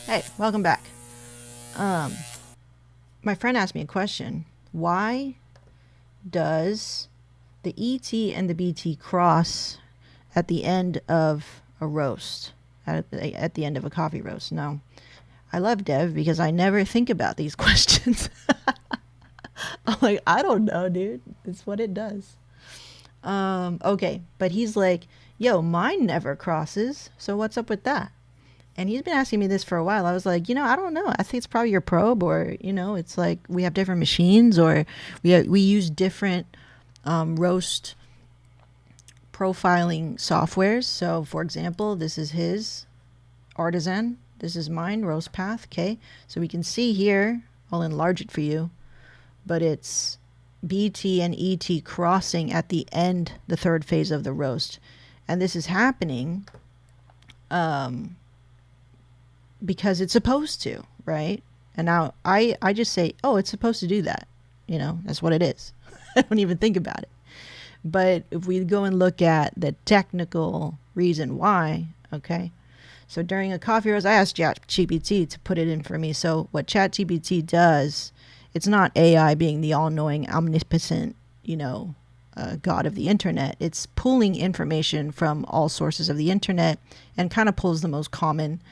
Hey, welcome back. Um, my friend asked me a question. Why does the ET and the BT cross at the end of a roast, at the end of a coffee roast? No. I love Dev because I never think about these questions. I'm like, I don't know, dude. It's what it does. Okay, but he's like, yo, mine never crosses. So what's up with that? And he's been asking me this for a while. I was like, I don't know. I think it's probably your probe, or it's like we have different machines, or we use different roast profiling softwares. So, for example, this is his Artisan. This is mine, RoastPath. Okay, so we can see here. I'll enlarge it for you, but it's BT and ET crossing at the end, the third phase of the roast, and this is happening. Because it's supposed to, right? And now I just say, oh, it's supposed to do that. That's what it is. I don't even think about it. But if we go and look at the technical reason why, okay. So during a coffee roast, I asked ChatGPT to put it in for me. So what ChatGPT does, it's not AI being the all-knowing, omnipotent, God of the internet. It's pulling information from all sources of the internet and kind of pulls the most common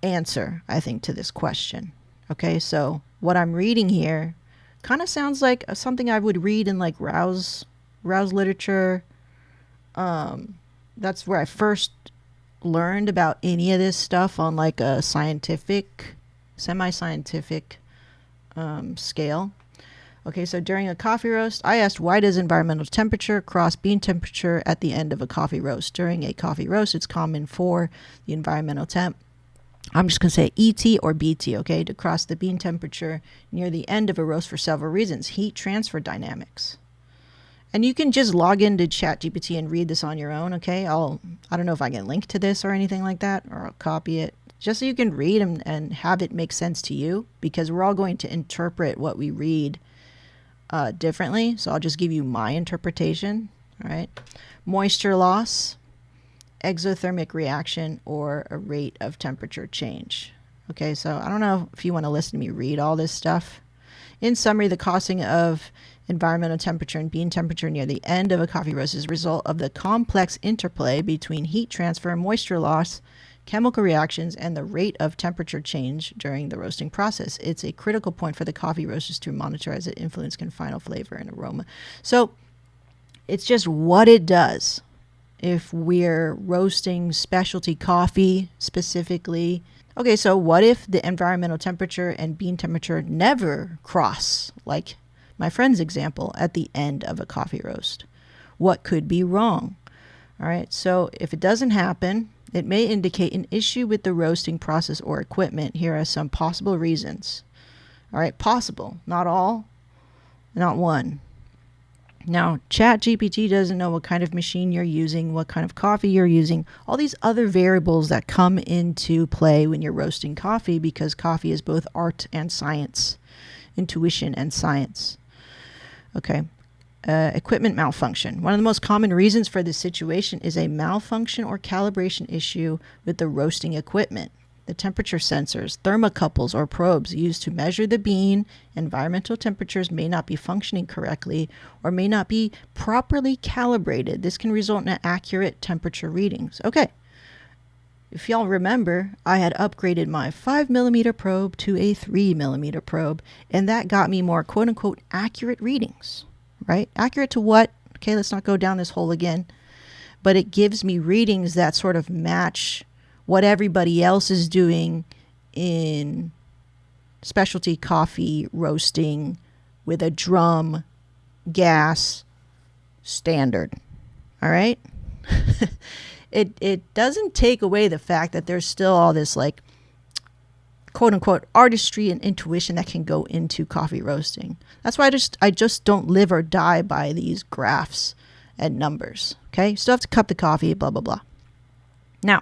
answer, I think, to this question. Okay, so what I'm reading here kind of sounds like something I would read in like Rouse literature. That's where I first learned about any of this stuff on like a scientific, semi-scientific scale. Okay, so during a coffee roast, I asked, why does environmental temperature cross bean temperature at the end of a coffee roast? During a coffee roast, it's common for the environmental temp, I'm just going to say ET or BT, okay, to cross the bean temperature near the end of a roast for several reasons. Heat transfer dynamics. And you can just log into ChatGPT and read this on your own, okay? I don't know if I can link to this or anything like that, or I'll copy it, just so you can read and have it make sense to you, because we're all going to interpret what we read differently. So I'll just give you my interpretation, all right? Moisture loss, exothermic reaction, or a rate of temperature change. Okay, so I don't know if you want to listen to me read all this stuff. In summary, the crossing of environmental temperature and bean temperature near the end of a coffee roast is a result of the complex interplay between heat transfer, moisture loss, chemical reactions, and the rate of temperature change during the roasting process. It's a critical point for the coffee roasters to monitor, as it influences final flavor and aroma. So it's just what it does. If we're roasting specialty coffee specifically. Okay, so what if the environmental temperature and bean temperature never cross, like my friend's example, at the end of a coffee roast? What could be wrong? All right, so if it doesn't happen, it may indicate an issue with the roasting process or equipment. Here are some possible reasons. All right, possible, not all, not one. Now, ChatGPT doesn't know what kind of machine you're using, what kind of coffee you're using, all these other variables that come into play when you're roasting coffee, because coffee is both art and science, intuition and science. Okay. Equipment malfunction. One of the most common reasons for this situation is a malfunction or calibration issue with the roasting equipment. The temperature sensors, thermocouples, or probes used to measure the bean environmental temperatures may not be functioning correctly or may not be properly calibrated. This can result in inaccurate temperature readings. Okay, if y'all remember, I had upgraded my 5mm probe to a 3mm probe, and that got me more quote-unquote accurate readings, right? Accurate to what? Okay, let's not go down this hole again. But it gives me readings that sort of match what everybody else is doing in specialty coffee roasting with a drum gas standard. All right? It doesn't take away the fact that there's still all this like quote unquote artistry and intuition that can go into coffee roasting. That's why I just don't live or die by these graphs and numbers. Okay? Still have to cup the coffee, blah blah blah. Now,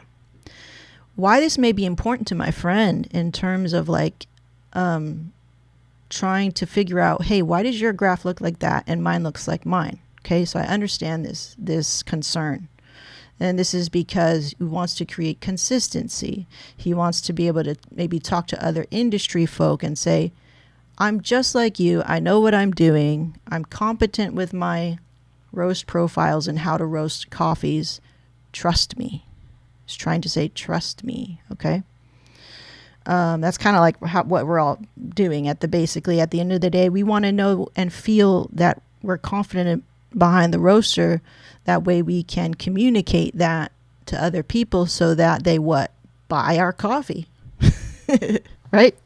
why this may be important to my friend in terms of like trying to figure out, hey, why does your graph look like that and mine looks like mine? Okay, so I understand this concern And this is because he wants to create consistency. He wants to be able to maybe talk to other industry folk and say, I'm just like you. I know what I'm doing. I'm competent with my roast profiles and how to roast coffees. Trust me. He's trying to say, trust me. Okay. That's kind of like what we're all doing basically at the end of the day. We want to know and feel that we're confident behind the roaster. That way we can communicate that to other people so that they buy our coffee. Right?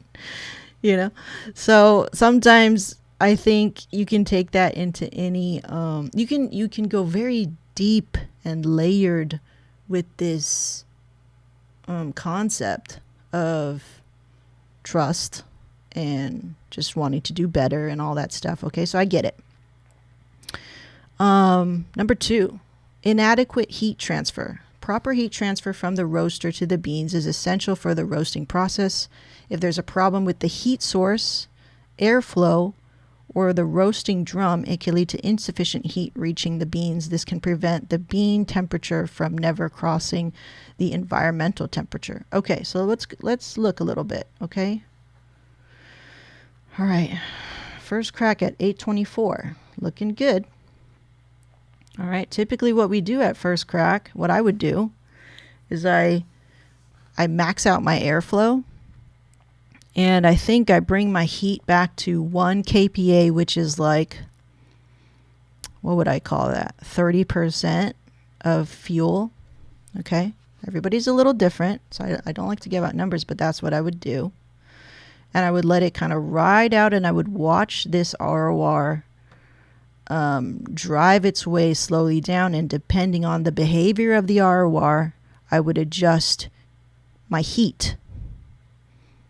So sometimes I think you can take that into any, you can go very deep and layered with this concept of trust and just wanting to do better and all that stuff. Okay, so I get it. Number 2, inadequate heat transfer. Proper heat transfer from the roaster to the beans is essential for the roasting process. If there's a problem with the heat source, airflow, or the roasting drum, it can lead to insufficient heat reaching the beans. This can prevent the bean temperature from never crossing the environmental temperature. Okay, so let's look a little bit, okay? All right, first crack at 824, looking good. All right, typically what we do at first crack, what I would do is I max out my airflow, and I think I bring my heat back to 1 kPa, which is like, what would I call that? 30% of fuel. Okay, everybody's a little different, so I don't like to give out numbers, but that's what I would do. And I would let it kind of ride out, and I would watch this ROR drive its way slowly down, and depending on the behavior of the ROR, I would adjust my heat.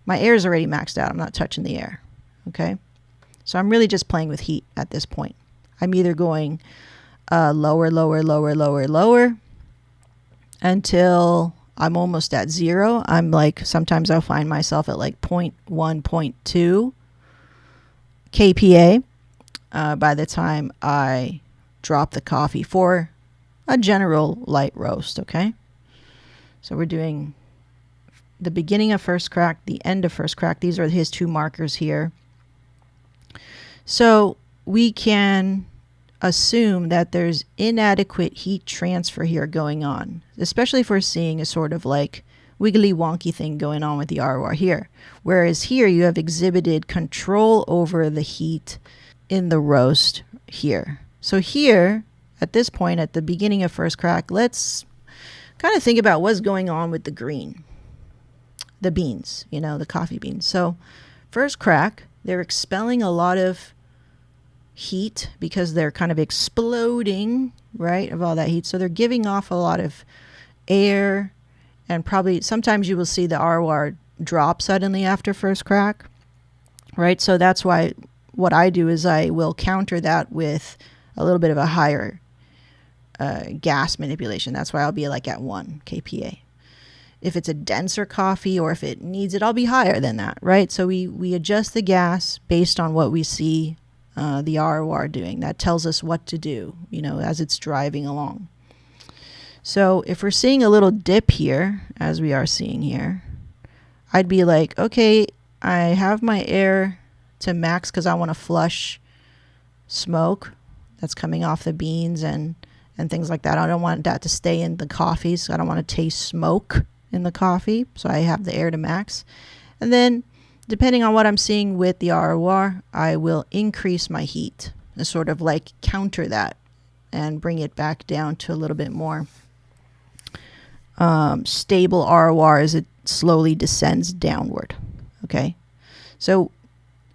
My air is already maxed out. I'm not touching the air. Okay, so I'm really just playing with heat at this point. I'm either going lower, lower, lower, lower, lower until I'm almost at 0. I'm like, sometimes I'll find myself at like 0.1, 0.2 kPa. By the time I drop the coffee for a general light roast, okay? So we're doing the beginning of first crack, the end of first crack. These are his 2 markers here. So we can assume that there's inadequate heat transfer here going on, especially if we're seeing a sort of like wiggly wonky thing going on with the ROR here. Whereas here you have exhibited control over the heat in the roast here. So here, at this point, at the beginning of first crack, let's kind of think about what's going on with the green, the beans, the coffee beans. So first crack, they're expelling a lot of heat because they're kind of exploding, right, of all that heat. So they're giving off a lot of air, and probably sometimes you will see the ROR drop suddenly after first crack, right? So that's why what I do is I will counter that with a little bit of a higher gas manipulation. That's why I'll be like at 1 kPa. If it's a denser coffee or if it needs it, I'll be higher than that, right? So we adjust the gas based on what we see the ROR doing. That tells us what to do, as it's driving along. So if we're seeing a little dip here, as we are seeing here, I'd be like, okay, I have my air to max because I want to flush smoke that's coming off the beans and things like that. I don't want that to stay in the coffee, so I don't want to taste smoke in the coffee. So I have the air to max. And then depending on what I'm seeing with the ROR, I will increase my heat and sort of like counter that and bring it back down to a little bit more stable ROR as it slowly descends downward. Okay, so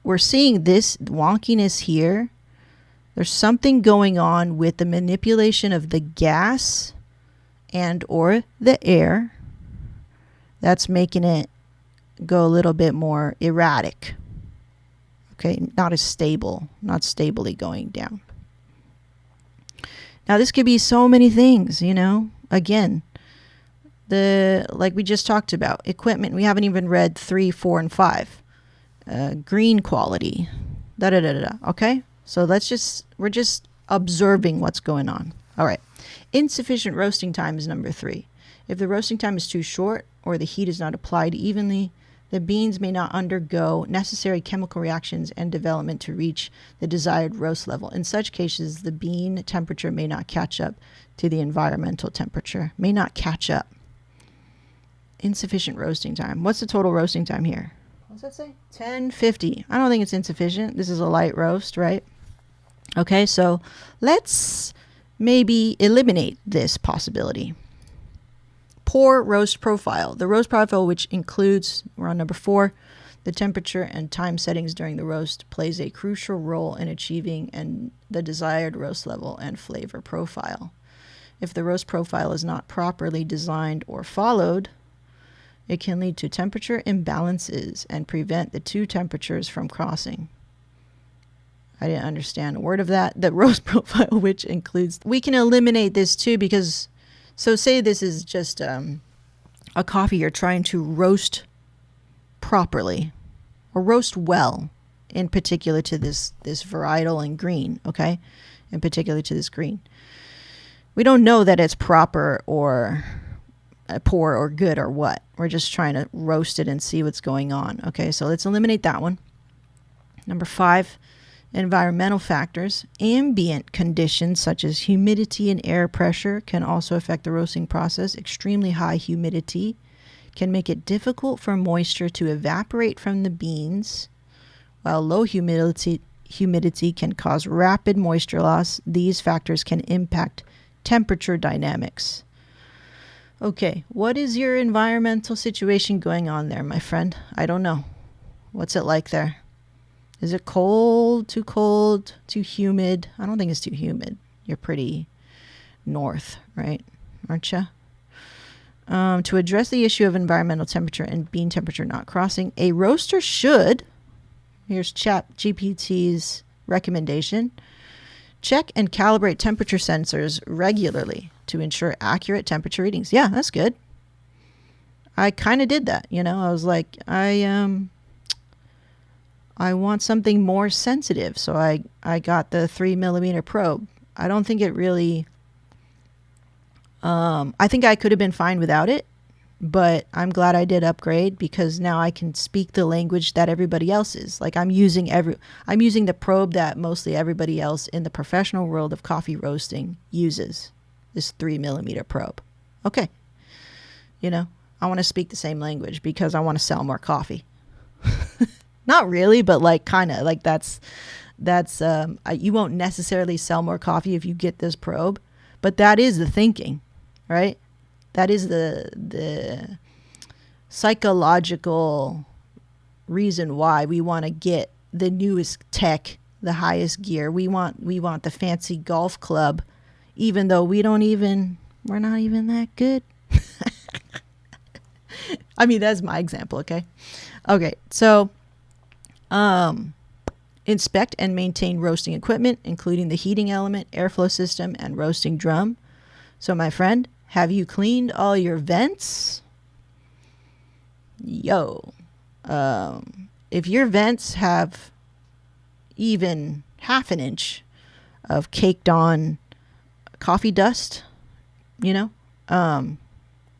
we're seeing this wonkiness here. There's something going on with the manipulation of the gas and or the air that's making it go a little bit more erratic. Okay, not as stable, not stably going down. Now this could be so many things, Again, like we just talked about, equipment. We haven't even read 3, 4, and 5. Green quality, Okay, so we're just observing what's going on. All right, Insufficient roasting time is number 3. If the roasting time is too short or the heat is not applied evenly, the beans may not undergo necessary chemical reactions and development to reach the desired roast level. In such cases, the bean temperature may not catch up to the environmental temperature. May not catch up. Insufficient roasting time. What's the total roasting time here? What's that say? 1050. I don't think it's insufficient. This is a light roast, right? Okay, so let's maybe eliminate this possibility. Poor roast profile. The roast profile, which includes, we're on number 4, the temperature and time settings during the roast, plays a crucial role in achieving the desired roast level and flavor profile. If the roast profile is not properly designed or followed, it can lead to temperature imbalances and prevent the two temperatures from crossing. I didn't understand a word of that. The roast profile, which includes... We can eliminate this too because... So say this is just a coffee you're trying to roast properly or roast well, in particular to this varietal and green, okay? In particular to this green. We don't know that it's proper or poor or good or what. We're just trying to roast it and see what's going on, okay? So let's eliminate that one. Number 5. Environmental factors. Ambient conditions such as humidity and air pressure can also affect the roasting process. Extremely high humidity can make it difficult for moisture to evaporate from the beans, while low humidity can cause rapid moisture loss. These factors can impact temperature dynamics. Okay, what is your environmental situation going on there, my friend? I don't know. What's it like there? Is it cold, too humid? I don't think it's too humid. You're pretty north, right? Aren't you? To address the issue of environmental temperature and bean temperature not crossing, a roaster should, here's ChatGPT's recommendation, check and calibrate temperature sensors regularly to ensure accurate temperature readings. Yeah, that's good. I kind of did that, you know. I was like, I want something more sensitive, so I got the 3mm probe. I don't think it really... I think I could have been fine without it, but I'm glad I did upgrade because now I can speak the language that everybody else is. Like I'm using the probe that mostly everybody else in the professional world of coffee roasting uses. This 3mm probe. Okay. You know, I want to speak the same language because I want to sell more coffee. Not really, but like kind of like that's you won't necessarily sell more coffee if you get this probe, but that is the thinking, right? That is the psychological reason why we want to get the newest tech, the highest gear. We want the fancy golf club, even though we're not even that good. I mean, that's my example, okay? Okay, so inspect and maintain roasting equipment, including the heating element, airflow system, and roasting drum. So, my friend, have you cleaned all your vents? Yo. If your vents have even half an inch of caked on coffee dust, you know,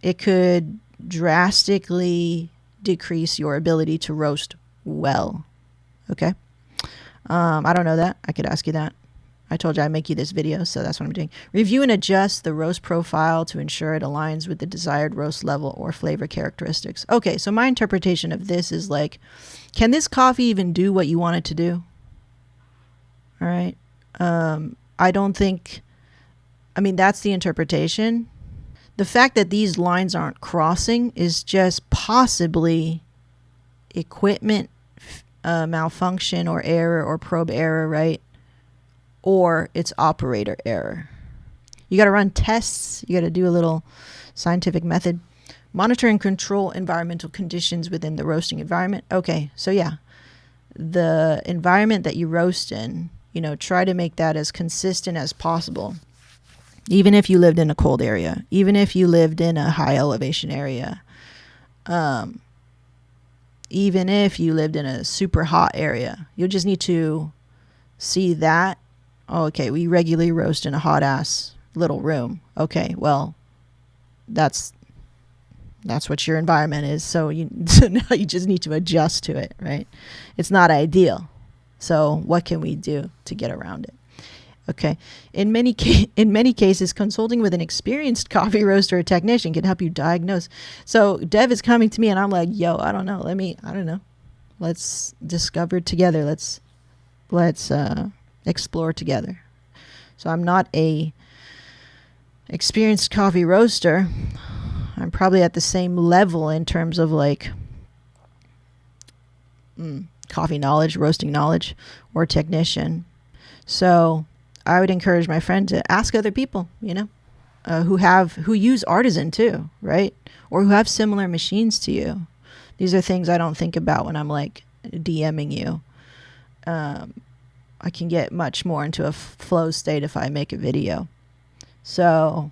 it could drastically decrease your ability to roast well. Okay. I don't know that. I could ask you that. I told you I'd make you this video, so that's what I'm doing. Review and adjust the roast profile to ensure it aligns with the desired roast level or flavor characteristics. Okay, so my interpretation of this is like, can this coffee even do what you want it to do? All right. I don't think, I mean, that's the interpretation. The fact that these lines aren't crossing is just possibly equipment malfunction or error or probe error, right? Or it's operator error. You got to run tests. You got to do a little scientific method. Monitor and control environmental conditions within the roasting environment. Okay, so yeah, the environment that you roast in, you know, try to make that as consistent as possible. Even if you lived in a cold area, even if you lived in a high elevation area, even if you lived in a super hot area, you'll just need to see that. Oh, okay, we regularly roast in a hot ass little room. Okay, well, that's what your environment is. So so now you just need to adjust to it, right? It's not ideal. So what can we do to get around it? Okay. In many cases, consulting with an experienced coffee roaster or technician can help you diagnose. So Dev is coming to me and I'm like, yo, I don't know. I don't know. Let's discover together. Let's explore together. So I'm not a experienced coffee roaster. I'm probably at the same level in terms of like coffee knowledge, roasting knowledge, or technician. So I would encourage my friend to ask other people, who use Artisan too, right? Or who have similar machines to you. These are things I don't think about when I'm like DMing you. I can get much more into a flow state if I make a video. So,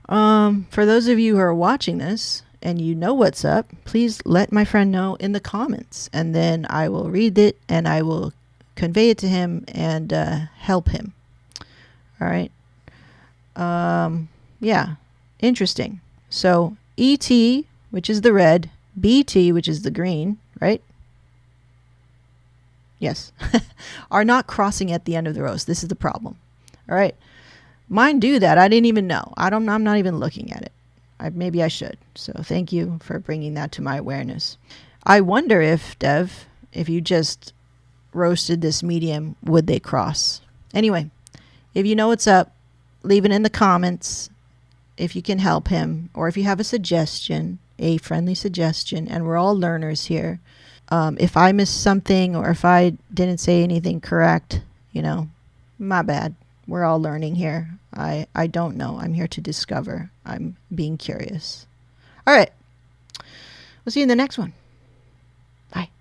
for those of you who are watching this and you know what's up, please let my friend know in the comments, and then I will read it and I will convey it to him and help him. All right. Yeah. Interesting. So ET, which is the red, BT, which is the green, right? Yes. are not crossing at the end of the roast. This is the problem. All right. Mine do that. I didn't even know. I'm not even looking at it. Maybe I should. So thank you for bringing that to my awareness. I wonder if, Dev, if you just roasted this medium, would they cross? Anyway, if you know what's up, leave it in the comments if you can help him, or if you have a suggestion, a friendly suggestion, and we're all learners here. If I missed something or if I didn't say anything correct, my bad. We're all learning here. I don't know. I'm here to discover. I'm being curious. All right. We'll see you in the next one.